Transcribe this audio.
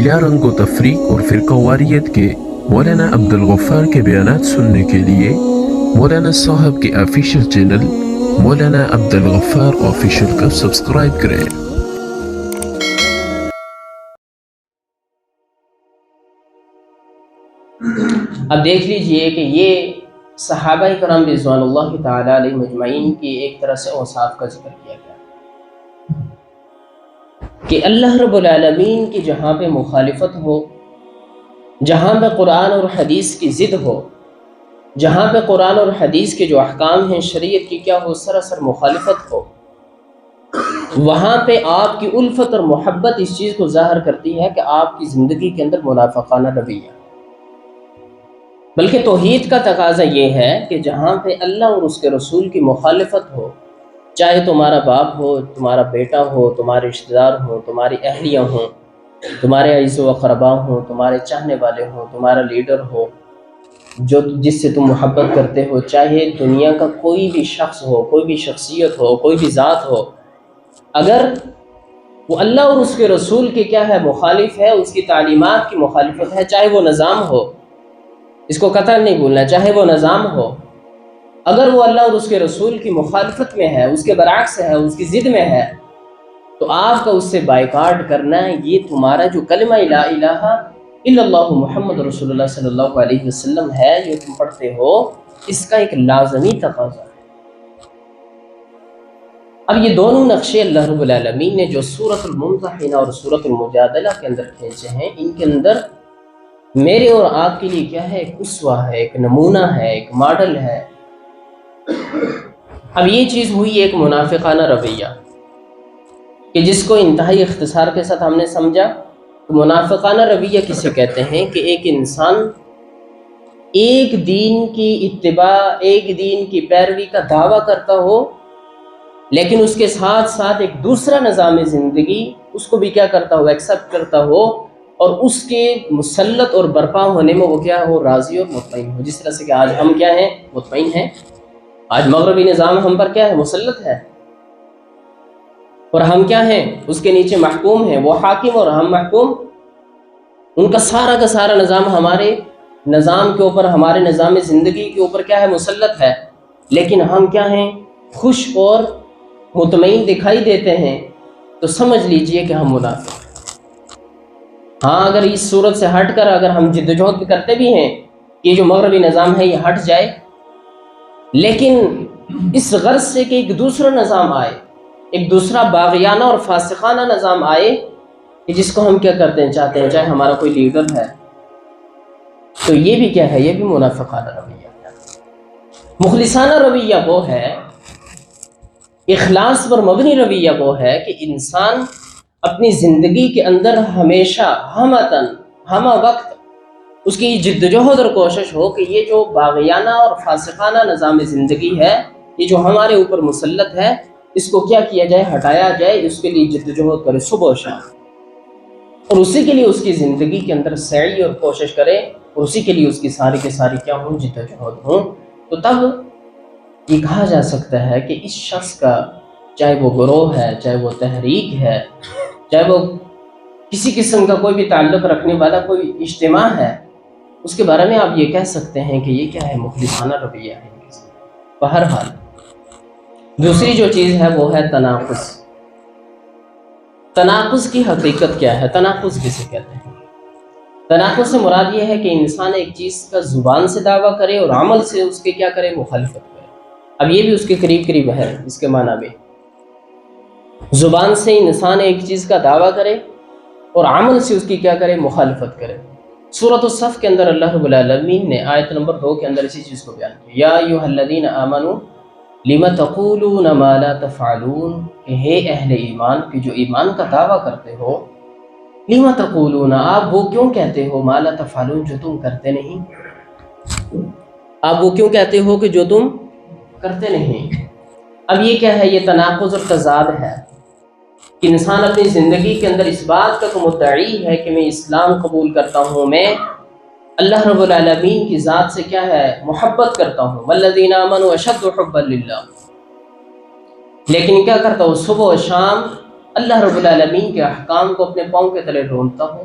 بلا رنگ و تفریق اور فرقہ واریت کے مولانا عبدالغفار کے بیانات سننے کے لیے مولانا صاحب کے آفیشیل چینل مولانا عبدالغفار آفیشیل کو سبسکرائب کریں۔ اب دیکھ لیجئے کہ یہ صحابہ کرام رضوان اللہ تعالی علیہ مجمعین کی ایک طرح سے اوصاف کا ذکر کیا گیا کہ اللہ رب العالمین کی جہاں پہ مخالفت ہو، جہاں پہ قرآن اور حدیث کی ضد ہو، جہاں پہ قرآن اور حدیث کے جو احکام ہیں شریعت کی کیا ہو سراسر مخالفت ہو، وہاں پہ آپ کی الفت اور محبت اس چیز کو ظاہر کرتی ہے کہ آپ کی زندگی کے اندر منافقانہ رویہ۔ بلکہ توحید کا تقاضا یہ ہے کہ جہاں پہ اللہ اور اس کے رسول کی مخالفت ہو، چاہے تمہارا باپ ہو، تمہارا بیٹا ہو، تمہارے رشتہ دار ہوں، تمہاری اہلیہ ہوں، تمہارے عزیز و اقربا ہوں، تمہارے چاہنے والے ہوں، تمہارا لیڈر ہو جس سے تم محبت کرتے ہو، چاہے دنیا کا کوئی بھی شخص ہو، کوئی بھی شخصیت ہو، کوئی بھی ذات ہو، اگر وہ اللہ اور اس کے رسول کے کیا ہے مخالف ہے، اس کی تعلیمات کی مخالفت ہے، چاہے وہ نظام ہو، اس کو قطعا نہیں بھولنا، چاہے وہ نظام ہو، اگر وہ اللہ اور اس کے رسول کی مخالفت میں ہے، اس کے برعکس ہے، اس کی ضد میں ہے، تو آپ کا اس سے بائیکاٹ کرنا یہ تمہارا جو کلمہ لا الہ الا اللہ محمد رسول اللہ صلی اللہ علیہ وسلم ہے جو تم پڑھتے ہو، اس کا ایک لازمی تقاضا ہے۔ اب یہ دونوں نقشے اللہ رب العالمین نے جو سورۃ الممتحنہ اور سورۃ المجادلہ کے اندر کھینچے ہیں، ان کے اندر میرے اور آپ کے لیے کیا ہے، ایک اسوہ ہے، ایک نمونہ ہے، ایک ماڈل ہے۔ اب یہ چیز ہوئی ایک منافقانہ رویہ کہ جس کو انتہائی اختصار کے ساتھ ہم نے سمجھا۔ تو منافقانہ رویہ کسے کہتے ہیں کہ ایک انسان ایک دین کی اتباع، ایک دین کی پیروی کا دعویٰ کرتا ہو، لیکن اس کے ساتھ ساتھ ایک دوسرا نظام زندگی اس کو بھی کیا کرتا ہو، ایکسپٹ کرتا ہو، اور اس کے مسلط اور برپا ہونے میں وہ کیا ہو، راضی اور مطمئن ہو۔ جس طرح سے کہ آج ہم کیا ہیں، مطمئن ہیں۔ آج مغربی نظام ہم پر کیا ہے، مسلط ہے، اور ہم کیا ہیں، اس کے نیچے محکوم ہیں۔ وہ حاکم اور ہم محکوم، ان کا سارا نظام ہمارے نظام کے اوپر، ہمارے نظام زندگی کے اوپر کیا ہے، مسلط ہے، لیکن ہم کیا ہیں، خوش اور مطمئن دکھائی دیتے ہیں۔ تو سمجھ لیجئے کہ ہم منافق ہیں۔ ہاں، اگر اس صورت سے ہٹ کر اگر ہم جدوجہد کرتے بھی ہیں کہ جو مغربی نظام ہے یہ ہٹ جائے، لیکن اس غرض سے کہ ایک دوسرا نظام آئے، ایک دوسرا باغیانہ اور فاسقانہ نظام آئے کہ جس کو ہم کیا کرتے ہیں، چاہتے ہیں، چاہے ہمارا کوئی لیڈر ہے، تو یہ بھی کیا ہے، یہ بھی منافقانہ رویہ ہے۔ مخلصانہ رویہ وہ ہے، اخلاص پر مبنی رویہ وہ ہے کہ انسان اپنی زندگی کے اندر ہمیشہ ہمہ وقت اس کی جدوجہد اور کوشش ہو کہ یہ جو باغیانہ اور فاسقانہ نظام زندگی ہے، یہ جو ہمارے اوپر مسلط ہے، اس کو کیا کیا جائے، ہٹایا جائے۔ اس کے لیے جدوجہد کرے صبح و شام، اور اسی کے لیے اس کی زندگی کے اندر سعی اور کوشش کرے، اور اسی کے لیے اس کی ساری کے ساری کیا ہوں، جدوجہد ہوں۔ تو تب یہ کہا جا سکتا ہے کہ اس شخص کا، چاہے وہ گروہ ہے، چاہے وہ تحریک ہے، چاہے وہ کسی قسم کا کوئی بھی تعلق رکھنے والا کوئی اجتماع ہے، اس کے بارے میں آپ یہ کہہ سکتے ہیں کہ یہ کیا ہے، مخلصانہ رویہ ہے۔ بہرحال دوسری جو چیز ہے وہ ہے تناقض۔ تناقض کی حقیقت کیا ہے، تناقض کسے کہتے ہیں؟ تناقض سے مراد یہ ہے کہ انسان ایک چیز کا زبان سے دعویٰ کرے اور عمل سے اس کے کیا کرے، مخالفت کرے۔ اب یہ بھی اس کے قریب ہے، اس کے معنی میں زبان سے انسان ایک چیز کا دعویٰ کرے اور عمل سے اس کی کیا کرے، مخالفت کرے۔ سورۃ الصف کے اندر اللہ رب العالمین نے آیت نمبر 2 کے اندر اسی چیز کو بیان کیا، یا ایھا الذین آمنوا لم تقولون ما لا تفعلون، کہ ہے اہل ایمان کہ جو ایمان کا دعویٰ کرتے ہو، لم تقولون، آپ وہ کیوں کہتے ہو، ما لا تفعلون، جو تم کرتے نہیں، آپ وہ کیوں کہتے ہو کہ جو تم کرتے نہیں۔ اب یہ کیا ہے، یہ تناقض اور تضاد ہے کہ انسان اپنی زندگی کے اندر اس بات کا تو مدعی ہے کہ میں اسلام قبول کرتا ہوں، میں اللہ رب العالمین کی ذات سے کیا ہے، محبت کرتا ہوں، والذین آمنوا اشد حبا للہ، لیکن کیا کرتا ہوں، صبح و شام اللہ رب العالمین کے احکام کو اپنے پاؤں کے تلے ڈھونڈتا ہوں،